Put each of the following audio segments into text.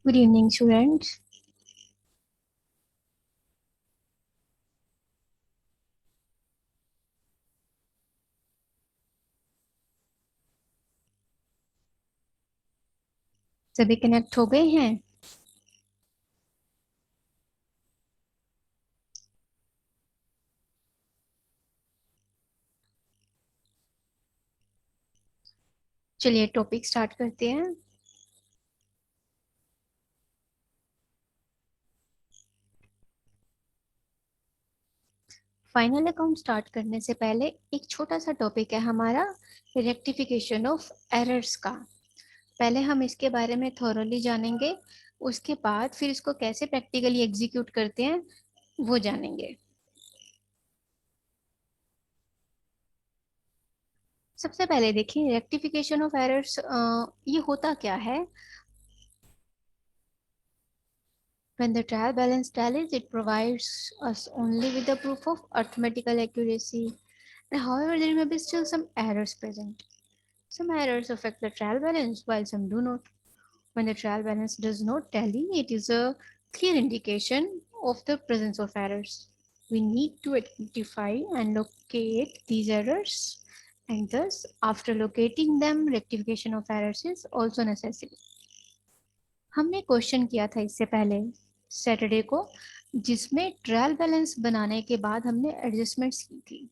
Good evening, students. सभी connect हो गए हैं? चलिए टॉपिक स्टार्ट करते हैं। फाइनल अकाउंट स्टार्ट करने से पहले एक छोटा सा टॉपिक है हमारा, रेक्टिफिकेशन ऑफ एरर्स का। पहले हम इसके बारे में थॉरोली जानेंगे, उसके बाद फिर इसको कैसे प्रैक्टिकली एग्जीक्यूट करते हैं वो जानेंगे। सबसे पहले देखिए रेक्टिफिकेशन ऑफ एरर्स ये होता क्या है। When the trial balance tallies, it provides us only with the proof of arithmetical accuracy. And however, there may be still some errors present. Some errors affect the trial balance, while some do not. When the trial balance does not tally, it is a clear indication of the presence of errors. We need to identify and locate these errors, and thus, after locating them, rectification of errors is also necessary. हमने question किया था इससे पहले Saturday को, जिसमें trial balance बनाने के बाद हमने एडजस्टमेंट्स की थी।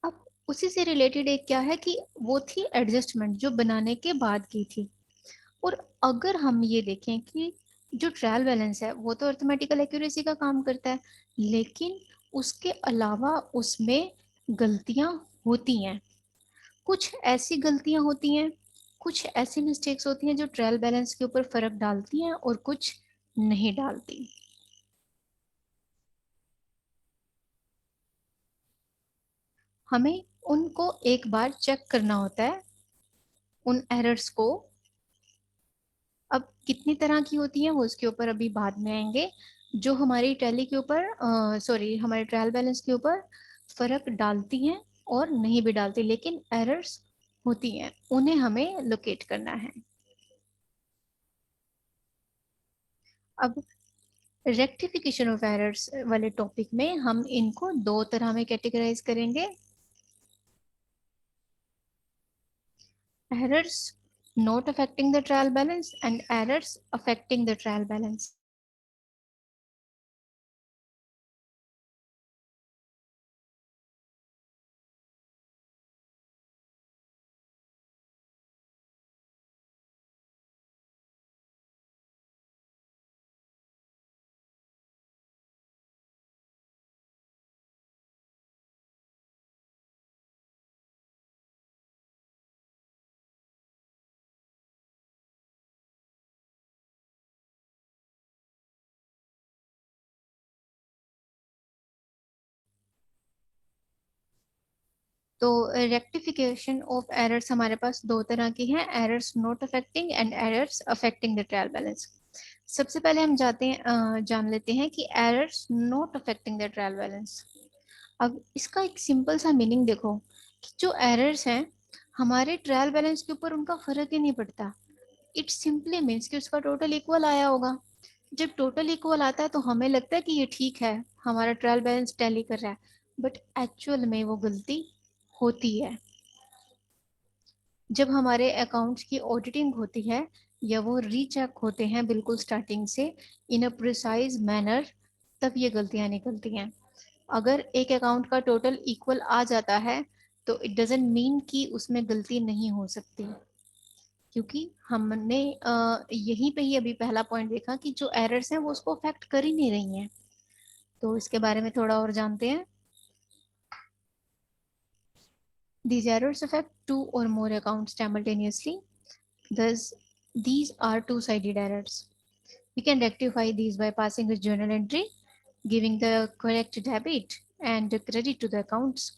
अब उसी से रिलेटेड एक क्या है कि वो थी एडजस्टमेंट जो बनाने के बाद की थी। और अगर हम ये देखें कि जो ट्रायल बैलेंस है वो तो अर्थमेटिकल एक्यूरेसी का काम करता है, लेकिन उसके अलावा उसमें गलतियां होती हैं। कुछ ऐसी गलतियां होती हैं, कुछ ऐसी मिस्टेक्स होती हैं जो ट्रायल बैलेंस के ऊपर फर्क डालती हैं और कुछ नहीं डालती। हमें उनको एक बार चेक करना होता है, उन एरर्स को। अब कितनी तरह की होती हैं वो उसके ऊपर अभी बाद में आएंगे। जो हमारी टैली के ऊपर सॉरी हमारे ट्रायल बैलेंस के ऊपर फर्क डालती हैं और नहीं भी डालती, लेकिन एरर्स होती हैं, उन्हें हमें लोकेट करना है। अब रेक्टिफिकेशन ऑफ एरर्स वाले टॉपिक में हम इनको दो तरह में कैटेगराइज करेंगे। Errors not affecting the trial balance and errors affecting the trial balance. तो रेक्टिफिकेशन ऑफ एरर्स हमारे पास दो तरह की हैं, errors not affecting and errors affecting the trial balance. सबसे पहले हम जान लेते हैं कि errors not affecting the trial balance. अब इसका एक सिंपल सा मीनिंग देखो कि जो एरर्स हैं हमारे ट्रायल बैलेंस के ऊपर उनका फर्क ही नहीं पड़ता। इट सिंपली मीन्स कि उसका टोटल इक्वल आया होगा। जब टोटल इक्वल आता है तो हमें लगता है कि ये ठीक है, हमारा ट्रायल बैलेंस टैली कर रहा है, बट एक्चुअल में वो गलती होती है। जब हमारे अकाउंट्स की ऑडिटिंग होती है या वो रीचेक होते हैं बिल्कुल स्टार्टिंग से इन अ प्रिसाइज मैनर, तब ये गलतियां निकलती हैं। अगर एक अकाउंट का टोटल इक्वल आ जाता है तो इट डजेंट मीन कि उसमें गलती नहीं हो सकती, क्योंकि हमने यहीं पे ही अभी पहला पॉइंट देखा कि जो एरर्स हैं वो उसको अफेक्ट कर ही नहीं रही हैं। तो इसके बारे में थोड़ा और जानते हैं। These errors affect two or more accounts simultaneously. Thus, these are two-sided errors. We can rectify these by passing a journal entry, giving the correct debit and credit to the accounts.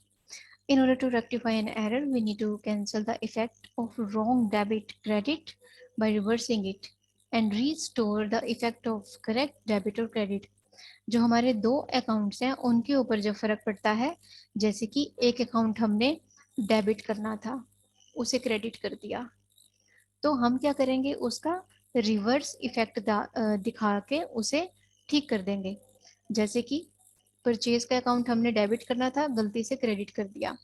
In order to rectify an error, we need to cancel the effect of wrong debit credit by reversing it and restore the effect of correct debit or credit. जो हमारे दो accounts हैं उनके ऊपर जो फर्क पड़ता है, जैसे कि एक अकाउंट हमने डेबिट करना था, उसे क्रेडिट कर दिया, तो हम क्या करेंगे, उसका रिवर्स इफेक्ट दिखा के उसे ठीक कर देंगे। जैसे कि परचेज का अकाउंट हमने डेबिट करना था, गलती से क्रेडिट कर दिया,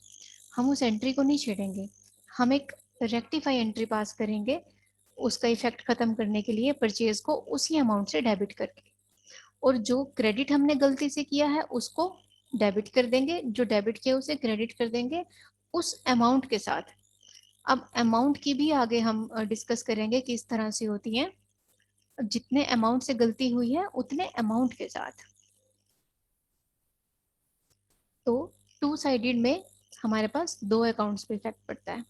हम उस एंट्री को नहीं छेड़ेंगे, हम एक रेक्टिफाई एंट्री पास करेंगे उसका इफेक्ट खत्म करने के लिए, परचेज को उसी अमाउंट से डेबिट करके, और जो क्रेडिट हमने गलती से किया है उसको डेबिट कर देंगे, जो डेबिट किया उसे क्रेडिट कर देंगे उस अमाउंट के साथ। अब अमाउंट की भी आगे हम डिस्कस करेंगे किस तरह से होती है, जितने अमाउंट से गलती हुई है उतने अमाउंट के साथ। तो टू साइडेड में हमारे पास दो अकाउंट्स पे इफेक्ट पड़ता है।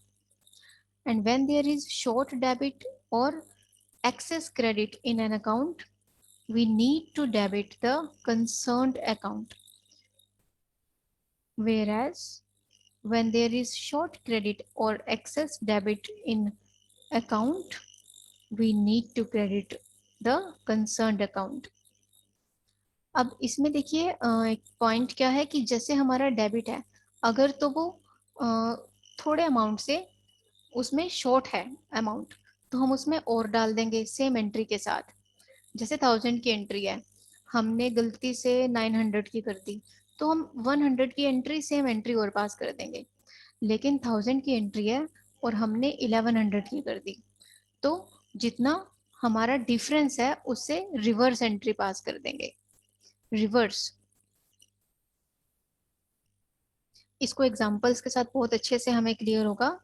And when there is short debit और excess credit in an account, we need to debit the concerned account. Whereas when there is short credit or excess debit in account, we need to credit the concerned account. अब इसमें देखिए एक point क्या है कि जैसे हमारा debit है, अगर तो वो थोड़े अमाउंट से उसमें शॉर्ट है अमाउंट, तो हम उसमें और डाल देंगे सेम एंट्री के साथ। जैसे 1000 की एंट्री है, हमने गलती से 900 की कर दी, तो हम 100 की एंट्री सेम एंट्री और पास कर देंगे। लेकिन 1000 की एंट्री है और हमने 1100 की कर दी, तो जितना हमारा डिफरेंस है उससे रिवर्स एंट्री पास कर देंगे। रिवर्स, इसको एग्जांपल्स के साथ बहुत अच्छे से हमें क्लियर होगा।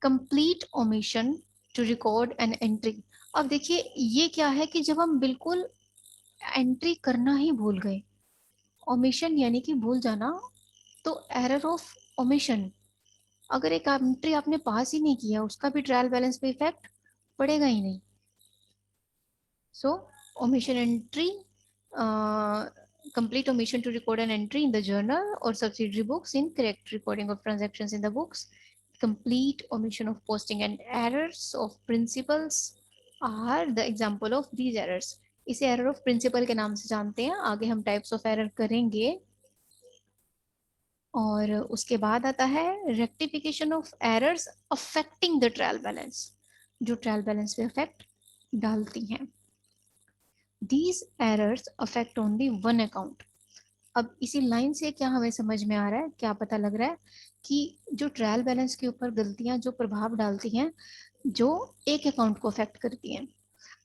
Complete omission to record an entry. अब देखिए ये क्या है कि जब हम बिल्कुल एंट्री करना ही भूल गए, ओमिशन यानी कि भूल जाना, तो एरर ऑफ ओमिशन, अगर एक एंट्री आपने पास ही नहीं किया उसका भी ट्रायल बैलेंस पे इफेक्ट पड़ेगा ही नहीं। So omission entry, complete omission to record an entry in the journal or subsidiary books, incorrect recording of transactions in the books, complete omission of posting, and errors of principles are the example of these errors. इसे error of principal के नाम से जानते हैं, आगे हम types of error करेंगे। और उसके बाद आता है rectification of errors affecting the trial balance, जो ट्रायल बैलेंस पे अफेक्ट डालती हैं। These errors affect only one account. अब इसी लाइन से क्या हमें समझ में आ रहा है, क्या पता लग रहा है कि जो ट्रायल बैलेंस के ऊपर गलतियां जो प्रभाव डालती हैं, जो एक अकाउंट को अफेक्ट करती हैं।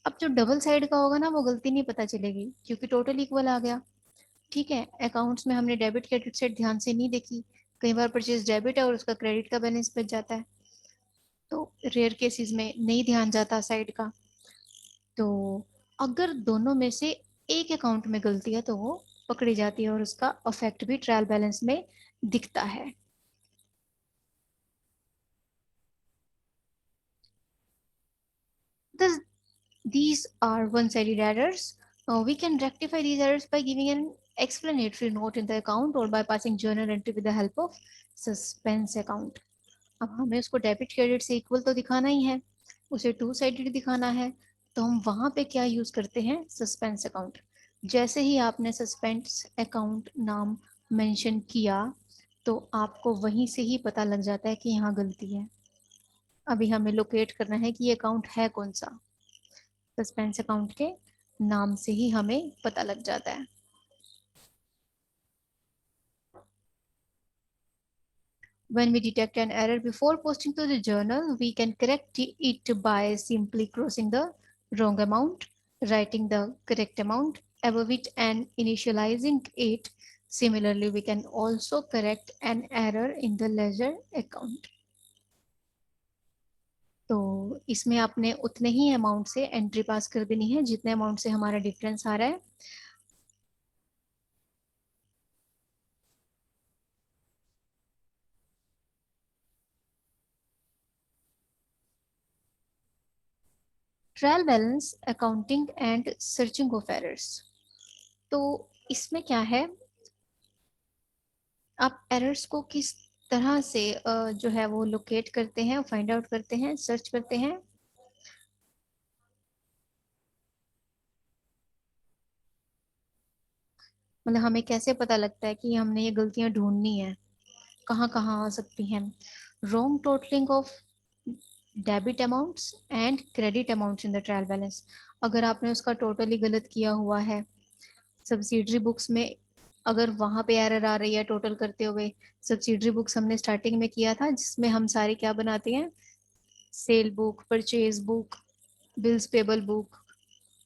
अब जो डबल साइड का होगा ना वो गलती नहीं पता चलेगी क्योंकि टोटल इक्वल आ गया। ठीक है, अकाउंट्स में हमने डेबिट क्रेडिट साइड ध्यान से नहीं देखी, कई बार परचेज डेबिट है और उसका क्रेडिट का बैलेंस बच जाता है, तो रेयर केसेस में नहीं ध्यान जाता साइड का। तो अगर दोनों में से एक अकाउंट में गलती है तो वो पकड़ी जाती है और उसका अफेक्ट भी ट्रायल बैलेंस में दिखता है। This, these are one-sided errors. We can rectify these errors by giving an explanatory note in the account or by passing journal entry with the help of suspense account. अब हमें उसको debit credit से equal तो दिखाना ही है, उसे two sided दिखाना है, तो हम वहां पे क्या यूज करते हैं, सस्पेंस अकाउंट। जैसे ही आपने सस्पेंस अकाउंट नाम मेंशन किया तो आपको वहीं से ही पता लग जाता है कि यहाँ गलती है। अभी हमें लोकेट करना है कि ये अकाउंट है कौन सा, सस्पेंस अकाउंट के नाम से ही हमें पता लग जाता है। When we detect an error before posting to the journal, we can correct it by simply crossing the wrong amount, writing the correct amount above it, and initializing it. Similarly, we can also correct an error in the ledger account. तो इसमें आपने उतने ही amount से entry पास कर देनी है जितने amount से हमारा डिफरेंस आ रहा है। Trial balance accounting and searching of errors. तो इसमें क्या है, आप एरर्स को किस तरह से जो है वो लोकेट करते हैं, फाइंड आउट करते हैं, सर्च करते हैं। मतलब हमें कैसे पता लगता है कि हमने ये गलतियां ढूंढनी है। कहाँ कहाँ आ सकती हैं? Wrong totalling of debit amounts and credit amounts in the trial balance. अगर आपने उसका टोटली गलत किया हुआ है सब्सिडरी बुक्स में, अगर वहां पे एरर आ रही है टोटल करते हुए, सब्सिडरी बुक्स हमने स्टार्टिंग में किया था जिसमें हम सारे क्या बनाते हैं, cell book, purchase book, bills payable book,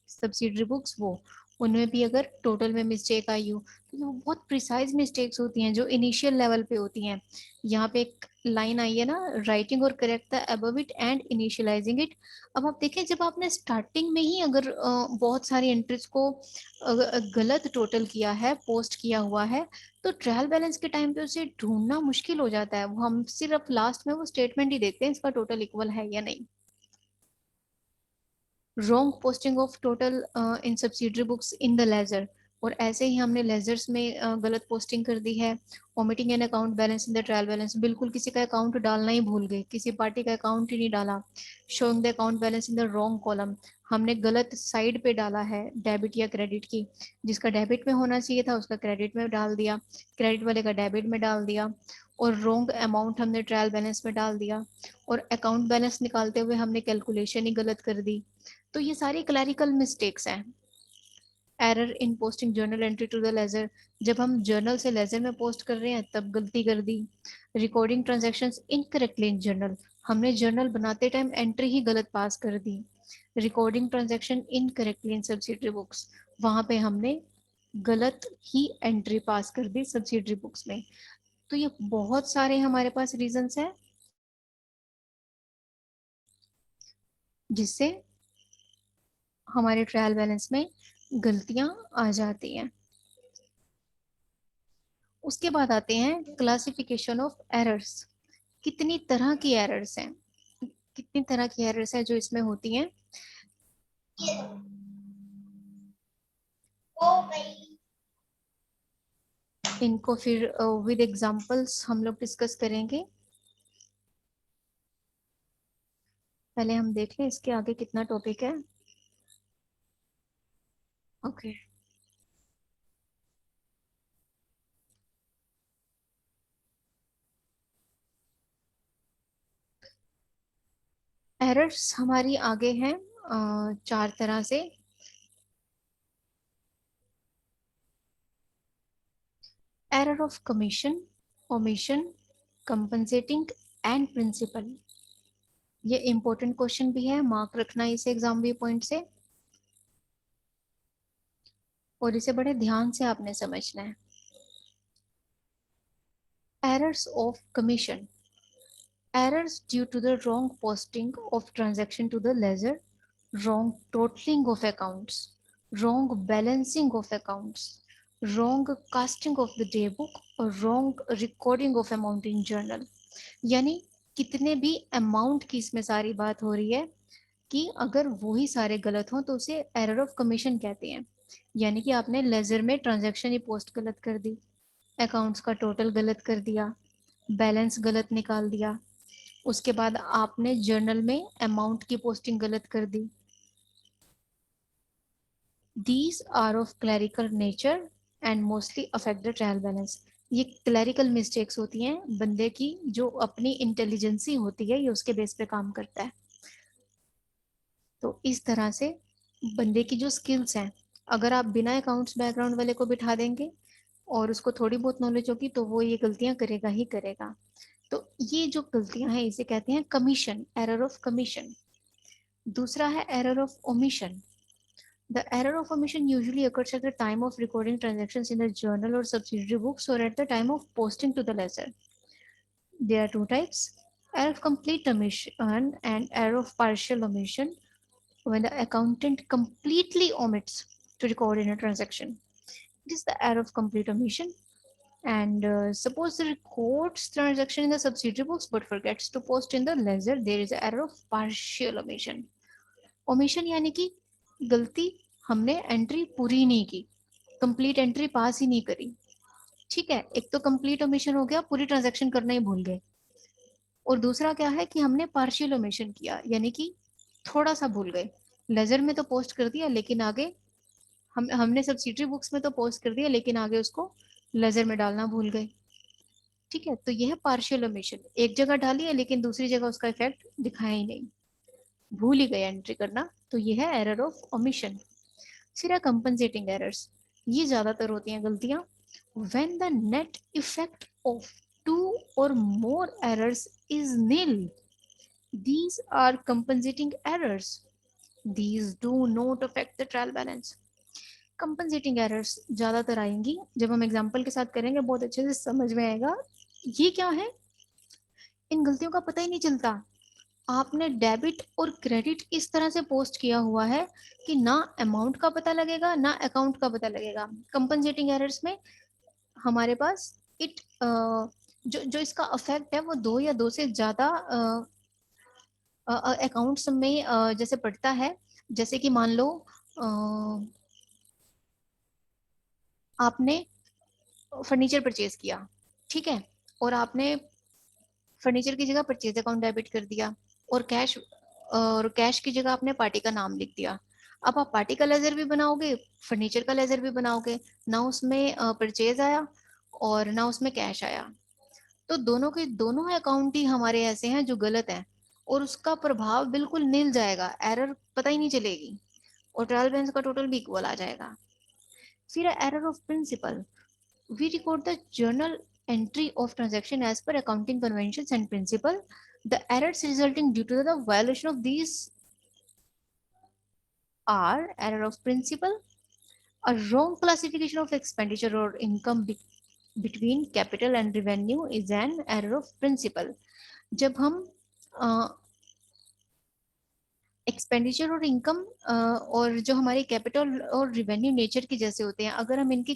subsidiary books, वो उनमें भी अगर टोटल में मिस्टेक आई हो तो वो बहुत प्रिसाइज मिस्टेक्स होती हैं जो इनिशियल लेवल पे होती हैं। यहाँ पे एक लाइन आई है ना, राइटिंग और correct the above it and initialising it. अब आप देखें जब आपने स्टार्टिंग में ही अगर बहुत सारी एंट्रीज को गलत टोटल किया है, पोस्ट किया हुआ है, तो ट्रायल बैलेंस के टाइम पे उसे ढूंढना मुश्किल हो जाता है। वो हम सिर्फ लास्ट में वो स्टेटमेंट ही देखते हैं इसका टोटल इक्वल है या नहीं। Wrong posting of total in subsidiary books in the ledger, और ऐसे ही हमने लेजर्स में गलत पोस्टिंग कर दी है। Omitting an account balance in the trial balance, बिल्कुल किसी का अकाउंट डालना ही भूल गए, किसी पार्टी का अकाउंट ही नहीं डाला। Showing the account balance in the wrong column, हमने गलत साइड पे डाला है डेबिट या क्रेडिट की, जिसका डेबिट में होना चाहिए था उसका क्रेडिट में डाल दिया, क्रेडिट वाले का डेबिट में डाल दिया, और रॉन्ग अमाउंट हमने ट्रायल बैलेंस में डाल दिया, और अकाउंट बैलेंस निकालते हुए हमने कैलकुलेशन ही गलत कर दी। तो ये सारी क्लैरिकल मिस्टेक्स हैं। Error in posting journal entry to the ledger, जब हम जर्नल से लेजर में पोस्ट कर रहे हैं तब गलती कर दी। Recording transactions incorrectly in journal, हमने जर्नल बनाते टाइम एंट्री ही गलत पास कर दी। Recording transaction incorrectly in subsidiary books, वहां पे हमने गलत ही एंट्री पास कर दी सब्सिडरी बुक्स में। तो ये बहुत सारे हमारे पास रीजंस हैं जिससे हमारे ट्रायल बैलेंस में गलतियां आ जाती हैं। उसके बाद आते हैं क्लासिफिकेशन ऑफ एरर्स। कितनी तरह की एरर्स हैं, कितनी तरह की एरर्स हैं जो इसमें होती हैं, इनको फिर विद एग्जांपल्स हम लोग डिस्कस करेंगे। पहले हम देख लें इसके आगे कितना टॉपिक है। ओके, एरर्स हमारी आगे हैं चार तरह से। Error of commission, omission, compensating and principle. ये इंपॉर्टेंट क्वेश्चन भी है, मार्क रखना इसे एग्जाम व्यू पॉइंट से, और इसे बड़े ध्यान से आपने समझना है। Errors of commission, errors due to the wrong posting of transaction to the ledger, wrong totaling of accounts, wrong balancing of accounts, wrong casting of the day book, और wrong recording of amount in journal। यानी कितने भी amount की इसमें सारी बात हो रही है कि अगर वही सारे गलत हों तो उसे एरर ऑफ कमीशन कहते हैं। यानी कि आपने लेजर में ट्रांजैक्शन ही पोस्ट गलत कर दी, अकाउंट्स का टोटल गलत कर दिया, बैलेंस गलत निकाल दिया, उसके बाद आपने जर्नल में अमाउंट की पोस्टिंग गलत कर दी। These are of clerical nature and mostly affect the trial balance. ये क्लरिकल मिस्टेक्स होती हैं बंदे की, जो अपनी इंटेलिजेंसी होती है ये उसके बेस पे काम करता है। तो इस तरह से बंदे की जो स्किल्स हैं, अगर आप बिना अकाउंट्स बैकग्राउंड वाले को बिठा देंगे और उसको थोड़ी बहुत नॉलेज होगी तो वो ये गलतियां करेगा ही करेगा। तो ये जो गलतियां हैं इसे कहते हैं कमीशन, एरर ऑफ कमीशन। दूसरा है error of omission. The error of omission usually occurs at the time of recording transactions in the journal or subsidiary books or at the time of posting to the ledger. There are two types: error of complete omission and error of partial omission, when the accountant completely omits to record in a transaction. It is the error of complete omission. And suppose the records transaction in the subsidiary books but forgets to post in the ledger, there is an error of partial omission. Omission यानी कि गलती, हमने entry पूरी नहीं की, complete entry पास ही नहीं करी। ठीक है, एक तो कंप्लीट ओमिशन हो गया, पूरी ट्रांजैक्शन करना ही भूल गए, और दूसरा क्या है कि हमने पार्शियल ओमिशन किया, यानी कि थोड़ा सा भूल गए। लेजर में तो पोस्ट कर दिया लेकिन आगे हमने सब्सिडरी बुक्स में तो पोस्ट कर दिया लेकिन आगे उसको लेजर में डालना भूल गए। ठीक है, तो यह है पार्शियल ओमिशन, एक जगह डाली है लेकिन दूसरी जगह उसका इफेक्ट दिखाया ही नहीं, भूल ही गए एंट्री करना, तो यह है एरर ऑफ ओमिशन। फिर है कंपनसेटिंग एरर्स, ये ज्यादातर होती हैं गलतियां when the net effect of two or more errors is nil, these are compensating errors, these do not affect the trial balance। Compensating errors ज्यादातर आएंगी, जब हम एग्जांपल के साथ करेंगे बहुत अच्छे से समझ में आएगा ये क्या है। इन गलतियों का पता ही नहीं चलता, आपने डेबिट और क्रेडिट इस तरह से पोस्ट किया हुआ है कि ना अमाउंट का पता लगेगा ना अकाउंट का पता लगेगा। कंपनसेटिंग एरर्स में हमारे पास इट जो जो इसका अफेक्ट है वो दो या दो से ज्यादा अकाउंट्स में जैसे पड़ता है। जैसे कि मान लो आपने फर्नीचर परचेज किया, ठीक है, और आपने फर्नीचर की जगह परचेज अकाउंट डेबिट कर दिया, और कैश की जगह आपने पार्टी का नाम लिख दिया। अब आप पार्टी का लेजर भी बनाओगे, फर्नीचर का लेजर भी बनाओगे, ना उसमें परचेज आया और ना उसमें कैश आया, तो दोनों के दोनों अकाउंट ही हमारे ऐसे हैं जो गलत हैं, और उसका प्रभाव बिल्कुल नील जाएगा, एरर पता ही नहीं चलेगी, और ट्रायल बैलेंस का टोटल भी इक्वल आ जाएगा। फिर error of principle, we record the journal entry of transaction as per accounting conventions and principle. The errors resulting due to the violation of these are error of principle, a wrong classification of expenditure or income between capital and revenue is an error of principle। जब हम expenditure और income और जो हमारी capital और revenue nature के जैसे होते हैं, अगर हम इनकी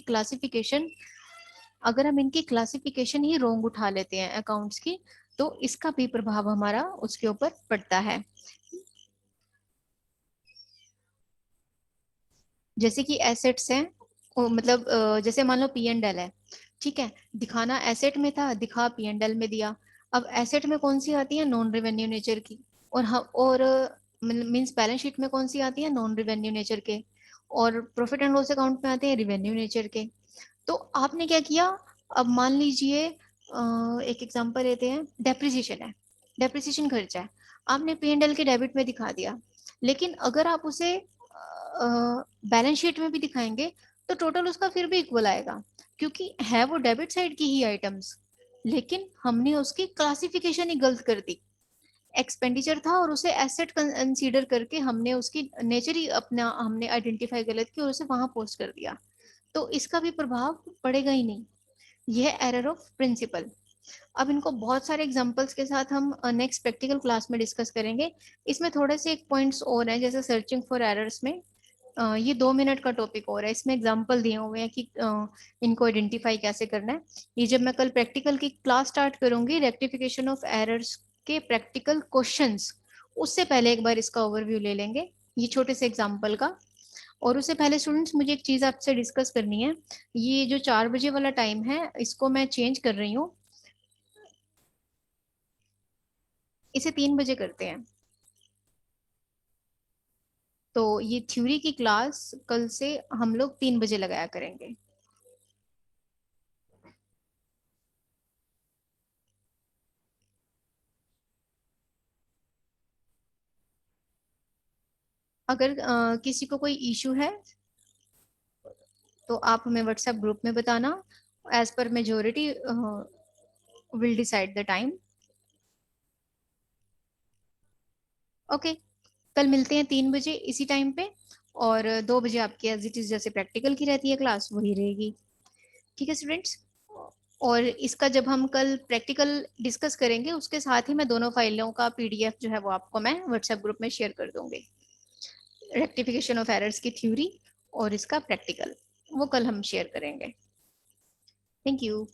क्लासिफिकेशन ही रोंग उठा लेते हैं अकाउंट्स की, तो इसका भी प्रभाव हमारा उसके ऊपर पड़ता है। जैसे कि एसेट्स हैं, मतलब जैसे मान लो पी एंड एल है, ठीक है, दिखाना एसेट में था, दिखा पी एंड एल में दिया। अब एसेट में कौन सी आती है, नॉन रेवेन्यू नेचर की, और मींस बैलेंस शीट में कौन सी आती है, नॉन रेवेन्यू नेचर के, और प्रॉफिट एंड लॉस अकाउंट में आते हैं रिवेन्यू नेचर के। तो आपने क्या किया, अब मान लीजिए एक एग्जांपल लेते हैं, डेप्रिसिएशन है, डेप्रिसिएशन खर्चा है, आपने पी एंड एल के डेबिट में दिखा दिया, लेकिन अगर आप उसे बैलेंस शीट में भी दिखाएंगे तो टोटल उसका फिर भी इक्वल आएगा, क्योंकि है वो डेबिट साइड की ही आइटम्स, लेकिन हमने उसकी क्लासिफिकेशन ही गलत कर दी। एक्सपेंडिचर था और उसे एसेट कंसीडर करके हमने उसकी नेचर ही अपना हमने आइडेंटिफाई गलत की और उसे वहां पोस्ट कर दिया, तो इसका भी प्रभाव पड़ेगा ही नहीं। यह एरर ऑफ प्रिंसिपल। अब इनको बहुत सारे एग्जांपल्स के साथ हम नेक्स्ट प्रैक्टिकल क्लास में डिस्कस करेंगे। इसमें थोड़े से एक पॉइंट्स और हैं, जैसे सर्चिंग फॉर एरर्स में ये 2 मिनट का टॉपिक और है, इसमें एग्जाम्पल दिए हुए हैं कि इनको आइडेंटिफाई कैसे करना है। ये जब मैं कल प्रैक्टिकल की क्लास स्टार्ट करूंगी, रेक्टिफिकेशन ऑफ एरर्स के प्रैक्टिकल क्वेश्चंस, उससे पहले एक बार इसका ओवरव्यू ले लेंगे, ये छोटे से एग्जाम्पल का। और उससे पहले स्टूडेंट्स मुझे एक चीज आपसे डिस्कस करनी है, ये जो 4 बजे वाला टाइम है इसको मैं चेंज कर रही हूँ, इसे 3 बजे करते हैं। तो ये थ्योरी की क्लास कल से हम लोग 3 बजे लगाया करेंगे। अगर किसी को कोई इशू है तो आप हमें व्हाट्सएप ग्रुप में बताना, as per majority will decide the time. Okay, कल मिलते हैं 3 बजे इसी टाइम पे, और 2 बजे आपकी एज इट इज जैसे प्रैक्टिकल की रहती है क्लास वही रहेगी। ठीक है स्टूडेंट्स, और इसका जब हम कल प्रैक्टिकल डिस्कस करेंगे उसके साथ ही मैं दोनों फाइलों का पीडीएफ जो है वो आपको मैं व्हाट्सएप ग्रुप में शेयर कर दूंगी, रेक्टिफिकेशन ऑफ एरर्स की थ्योरी और इसका प्रैक्टिकल, वो कल हम शेयर करेंगे। Thank you.